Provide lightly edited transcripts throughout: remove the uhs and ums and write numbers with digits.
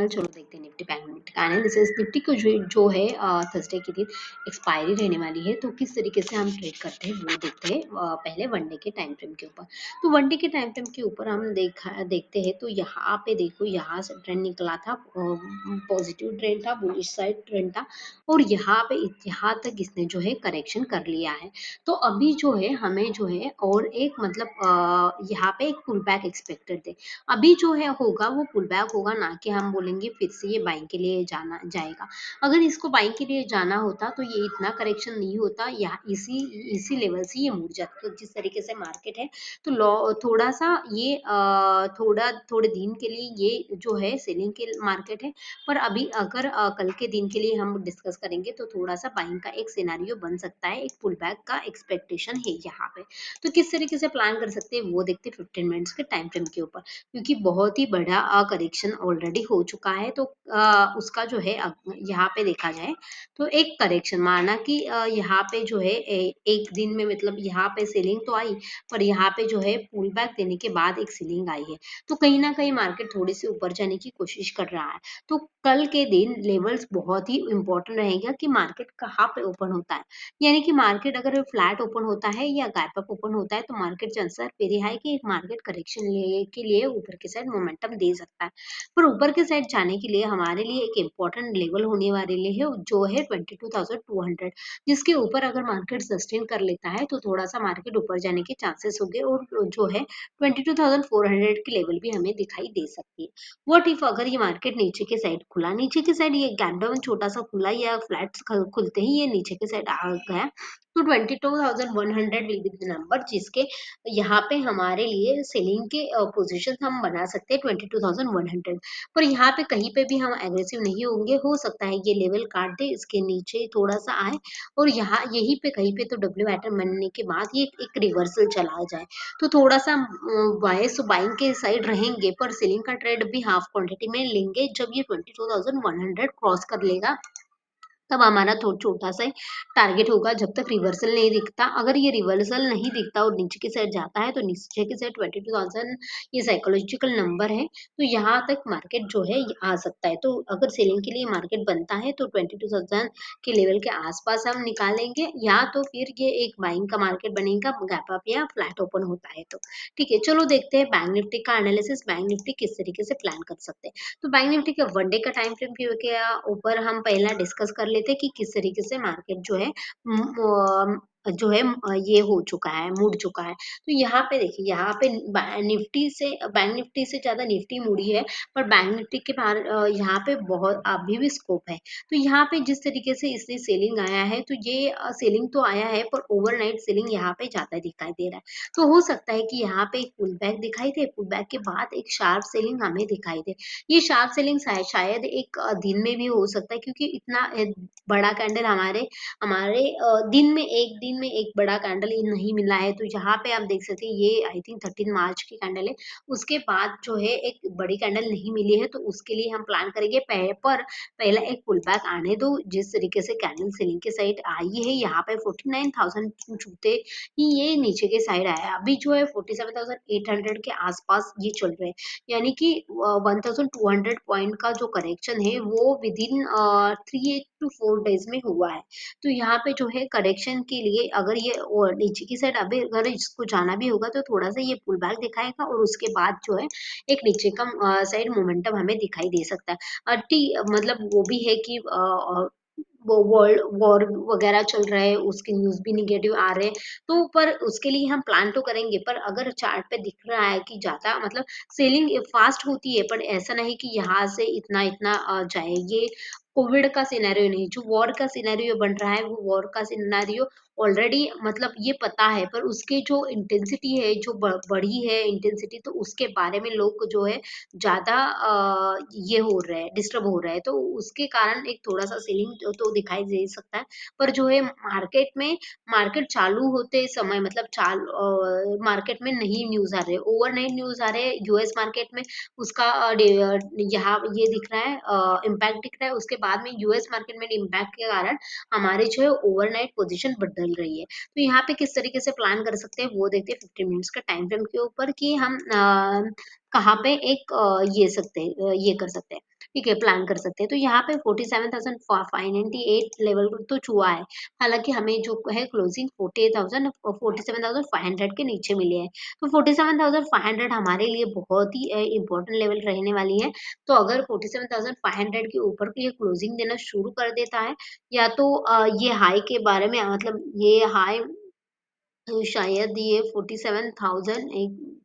फिलहाल चलो देखते हैं निफ्टी बैंक निफ्टी का एनालिसिस। निफ्टी को जो है थर्सडे के दिन एक्सपायरी रहने वाली है, तो किस तरीके से हम ट्रेड करते हैं वो देखते हैं। पहले वनडे के टाइम फ्रेम के ऊपर, तो वनडे के टाइम फ्रेम के ऊपर हम देखते हैं। तो यहाँ पे देखो, यहाँ से ट्रेंड निकला था, पॉजिटिव ट्रेंड था, बुलिश साइड ट्रेंड था, और यहाँ तक इसने जो है करेक्शन कर लिया है। तो अभी जो है हमें जो है और एक मतलब यहाँ पे एक पुल बैक एक्सपेक्टेड है। अभी जो है होगा वो पुल बैक होगा, ना कि हम बोलेंगे फिर से ये बाइंग के लिए जाना जाएगा। अगर इसको बाइंग के लिए जाना होता तो ये इतना करेक्शन नहीं होता, या इसी लेवल से ये मुड़ जाता। तो जिस तरीके से मार्केट है, तो थोड़ा सा ये थोड़े दिन के लिए ये जो है सेलिंग के मार्केट है। पर अभी अगर कल के दिन के लिए हम डिस्कस करेंगे तो थोड़ा सा बाइंग का एक सिनेरियो बन सकता है, एक पुल बैक का एक्सपेक्टेशन है यहाँ पे। तो किस तरीके से प्लान कर सकते हैं वो देखते हैं 15 मिनट्स के टाइम फ्रेम के ऊपर, क्योंकि बहुत ही बड़ा करेक्शन ऑलरेडी हो चुका है। तो उसका जो है यहाँ पे देखा जाए तो एक करेक्शन माना कि यहाँ पे जो है एक दिन में मतलब यहाँ पे सेलिंग तो आई, पर यहाँ पे जो है पुल बैक देने के बाद एक सेलिंग आई है। तो कहीं ना कहीं मार्केट थोड़ी सी ऊपर जाने की कोशिश कर रहा है। तो कल के दिन लेवल्स बहुत ही इंपॉर्टेंट रहेगा कि मार्केट कहाँ पे ओपन होता है। यानी कि मार्केट अगर फ्लैट ओपन होता है या गैप अप ओपन होता है, तो मार्केट चांसेस वेरी हाई कि एक मार्केट करेक्शन के लिए ऊपर की साइड मोमेंटम दे सकता है। पर ऊपर की साइड जाने के लिए हमारे लिए एक इम्पोर्टेंट लेवल होने वाले है, जो है 22,200, जिसके ऊपर अगर मार्केट सस्टेन कर लेता है तो थोड़ा सा मार्केट ऊपर जाने के चांसेस हो गए, और जो है 22,400 की लेवल भी हमें दिखाई दे सकती है। व्हाट इफ अगर ये मार्केट नीचे के साइड खुला, नीचे की साइड ये गैप डाउन छोटा सा खुला, या फ्लैट्स खुलते ही ये नीचे के साइड आ गया, तो 22,100 विल बी द नंबर, जिसके यहाँ पे हमारे लिए सेलिंग के पोजीशन हम बना सकते हैं 22,100। पर यहाँ पे कहीं पे भी हम एग्रेसिव नहीं होंगे, हो सकता है ये लेवल काट दे, इसके नीचे थोड़ा सा आए, और यहाँ यहीं पे कहीं पे तो डब्ल्यू पैटर्न बनने के बाद ये एक रिवर्सल चला जाए। तो थोड़ा सा बायस बाइंग के साइड रहेंगे, पर सेलिंग का ट्रेड भी हाफ क्वांटिटी में लेंगे जब ये 22,100 क्रॉस कर लेगा। तब हमारा छोटा सा टारगेट होगा, जब तक रिवर्सल नहीं दिखता। अगर ये रिवर्सल नहीं दिखता और नीचे की साइड जाता है, तो नीचे की साइड 22,000 ये साइकोलॉजिकल नंबर है, तो यहाँ तक मार्केट जो है ये आ सकता है। तो अगर सेलिंग के लिए मार्केट बनता है तो 22,000 के लेवल के आसपास हम निकालेंगे, या तो फिर ये एक बाइंग का मार्केट बनेगा गैप अप या फ्लैट ओपन होता है तो। ठीक है, चलो देखते हैं बैंक निफ्टी का एनालिसिस, बैंक निफ्टी किस तरीके से प्लान कर सकते हैं। तो बैंक निफ्टी के वनडे का टाइम फ्रेम के ऊपर हम पहला डिस्कस कर लेते हैं कि किस तरीके से मार्केट जो है ये हो चुका है, मुड़ चुका है। तो यहाँ पे देखिए, यहाँ पे निफ्टी से बैंक निफ्टी से ज्यादा निफ्टी मुड़ी है, पर बैंक निफ्टी के बाहर यहाँ पे बहुत अभी भी स्कोप है। तो यहाँ पे जिस तरीके से इसने सेलिंग आया है, तो ये सेलिंग तो आया है, पर ओवरनाइट सेलिंग यहाँ पे ज्यादा दिखाई दे रहा है। तो हो सकता है कि यहाँ पे एक पुल बैक दिखाई दे, पुल बैक के बाद एक शार्प सेलिंग हमें दिखाई दे। ये शार्प सेलिंग शायद एक दिन में भी हो सकता है, क्योंकि इतना बड़ा कैंडल हमारे हमारे दिन में एक बड़ा कैंडल नहीं मिला है। तो यहाँ पे आप देख सकते हैं, ये आई थिंक 13 मार्च की कैंडल है, उसके बाद जो है एक बड़ी कैंडल नहीं मिली है। तो उसके लिए हम प्लान करेंगे पर पहला एक पुल बैक आने दो। जिस तरीके से कैंडल सेलिंग के साइड आई है, यहाँ पे 49,000 छूते ही ये नीचे के साइड आया। अभी जो है 47,800 के आसपास ये चल रहे हैं, यानी कि 1,200 पॉइंट का जो करेक्शन है वो विद इन 3 to 4 डेज में हुआ है। तो यहाँ पे जो है करेक्शन के लिए अगर ये नीचे की साइड अभी अगर इसको जाना भी होगा, तो थोड़ा सा ये पुल बैक दिखाएगा, और उसके बाद जो है एक नीचे का साइड मोमेंटम हमें दिखाई दे सकता है। मतलब वो भी है कि वो वर्ल्ड वॉर वगैरह चल रहा है, उसके न्यूज भी निगेटिव आ रहे हैं। तो पर उसके लिए हम प्लान तो करेंगे, पर अगर चार्ट पे दिख रहा है कि ज्यादा मतलब सेलिंग फास्ट होती है, पर ऐसा नहीं कि यहाँ से इतना इतना जाए। ये कोविड का सिनेरियो नहीं, जो वॉर का सिनेरियो बन रहा है, वो वॉर का सिनेरियो ऑलरेडी मतलब ये पता है, पर उसके जो इंटेंसिटी है, जो बढ़ी है इंटेंसिटी, तो उसके बारे में लोग जो है ज्यादा ये हो रहा है, डिस्टर्ब हो रहा है। तो उसके कारण एक थोड़ा सा सेलिंग तो दिखाई दे सकता है। पर जो है मार्केट चालू होते समय मतलब मार्केट में नहीं न्यूज आ रहे, ओवरनाइट न्यूज आ रहे हैं यूएस मार्केट में, उसका यहाँ ये दिख रहा है, इम्पैक्ट दिख रहा है। उसके बाद में यूएस मार्केट में इम्पैक्ट के कारण हमारे जो है ओवरनाइट पोजीशन बदल रही है। तो यहाँ पे किस तरीके से प्लान कर सकते हैं वो देखते हैं 15 मिनट्स का टाइम फ्रेम के ऊपर, कि हम कहाँ पे एक ये कर सकते हैं। ठीक है, प्लान कर सकते हैं। तो यहाँ पे 47,598 लेवल तो छुआ है। हालाँकि हमें जो है क्लोजिंग 48,000 47,500 के नीचे मिले हैं। तो 47,500 हमारे लिए बहुत ही इम्पोर्टेंट लेवल रहने वाली है। तो अगर 47,500 के ऊपर ये क्लोजिंग देना शुरू कर देता है, या तो ये हाई के बारे में मतलब ये हाई तो शायद ये 47,000 एक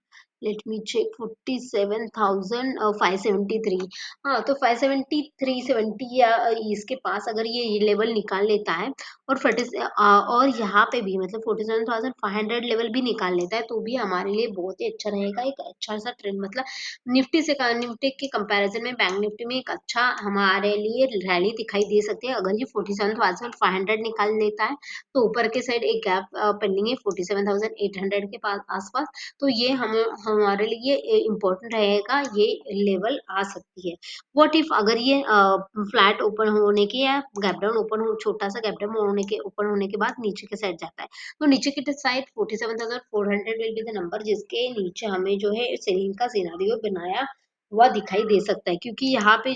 लेट मी चेक 47,573। हाँ, तो 573 70 या इसके पास अगर ये लेवल निकाल लेता है और और यहाँ पे भी मतलब 47,500 लेवल भी निकाल लेता है तो भी हमारे लिए बहुत ही अच्छा रहेगा। एक अच्छा सा ट्रेंड मतलब निफ्टी के कंपैरिजन में बैंक निफ्टी में एक अच्छा हमारे लिए रैली दिखाई दे सकती है। अगर ये 47,500 निकाल लेता है तो ऊपर के साइड एक गैप पेंडिंग है 47,800 के पास आसपास। तो ये हम हमारे लिए इम्पोर्टेंट रहेगा, ये लेवल आ सकती है। व्हाट इफ अगर ये फ्लैट ओपन होने के या गैप डाउन ओपन हो छोटा सा गैप डाउन होने के ओपन होने के बाद नीचे के साइड जाता है, तो नीचे की side 47,400 will be the number जिसके नीचे हमें जो है सेलिंग का सिनेरियो बनाया हुआ दिखाई दे सकता है। क्योंकि यहाँ पे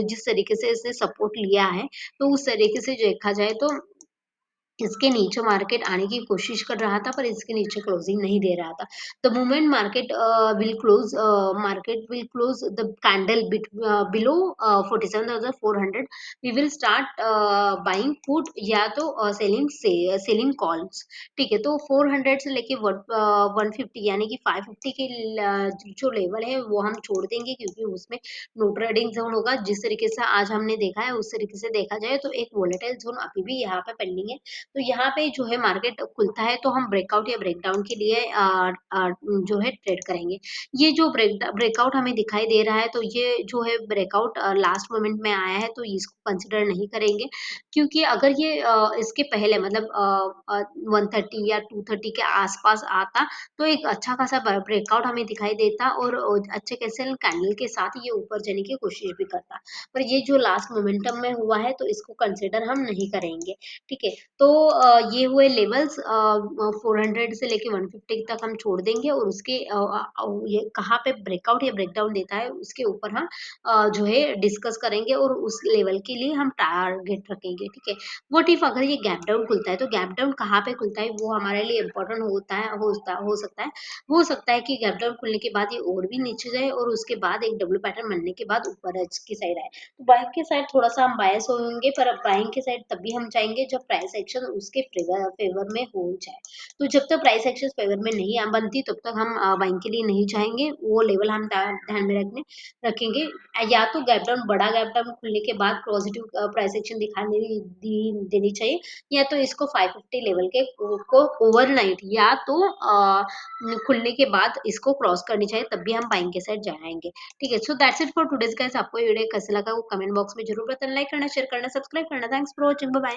जिस तरीके से इसने सपोर्ट लिया है, तो उस तरीके से देखा जाए तो इसके नीचे मार्केट आने की कोशिश कर रहा था पर इसके नीचे क्लोजिंग नहीं दे रहा था। The moment market will close the candle below 47,400 we will start buying put या तो सेलिंग कॉल्स। ठीक है, तो 400 से लेके 150 यानी कि 550 के जो लेवल है वो हम छोड़ देंगे क्योंकि उसमें नो ट्रेडिंग जोन होगा। जिस तरीके से आज हमने देखा है उस तरीके से देखा जाए तो एक वोलेटाइल जोन अभी भी यहाँ पे पेंडिंग है। तो यहाँ पे जो है मार्केट खुलता है तो हम ब्रेकआउट या ब्रेकडाउन के लिए जो है ट्रेड करेंगे। ये जो ब्रेकआउट हमें दिखाई दे रहा है तो ये जो है ब्रेकआउट लास्ट मोमेंट में आया है तो इसको कंसिडर नहीं करेंगे। क्योंकि अगर ये इसके पहले मतलब 130 या 230 के आसपास आता तो एक अच्छा खासा ब्रेकआउट हमें दिखाई देता और अच्छे कैसे कैंडल के साथ ये ऊपर जाने की कोशिश भी करता। पर ये जो लास्ट मोमेंटम में हुआ है तो इसको कंसिडर हम नहीं करेंगे। ठीक है, तो ये हुए लेवल्स 400 से लेके 150 तक हम छोड़ देंगे और उसके ये कहाँ पे ब्रेकआउट या ब्रेकडाउन देता है उसके ऊपर हम जो है डिस्कस करेंगे और उस लेवल के लिए हम टारगेट रखेंगे। ठीक है, व्हाट इफ अगर ये गैप डाउन खुलता है तो गैप डाउन कहाँ पे खुलता है वो हमारे लिए इम्पोर्टेंट हो सकता है। हो सकता है कि गैप डाउन खुलने के बाद ये और भी नीचे जाए और उसके बाद एक डब्ल्यू पैटर्न बनने के बाद ऊपर एज की साइड आए। तो बाइंग के साइड थोड़ा-सा हम बायस होंगे पर अब बाइंग के साइड तभी हम जाएँगे जब प्राइस एक्शन उसके फेवर में हो जाए। तो जब तक प्राइस एक्शन फेवर में नहीं बनती तब तक हम बाइंग के लिए नहीं जाएँगे। वो लेवल हम ध्यान में रखेंगे। या तो गैप डाउन बड़ा गैप डाउन खुलने के बाद पॉजिटिव प्राइस एक्शन दिखाने देनी चाहिए या तो इसको 550 लेवल के को ओवरनाइट या तो खुलने के बाद इसको क्रॉस करनी चाहिए तब भी हम बाइंग के साइड जाएँगे। ठीक है, so that's it for today's guys. आपको ये वीडियो कैसा लगा वो कमेंट बॉक्स में ज़रूर बताना, लाइक करना, शेयर करना, सब्सक्राइब करना। Thanks for watching, bye bye.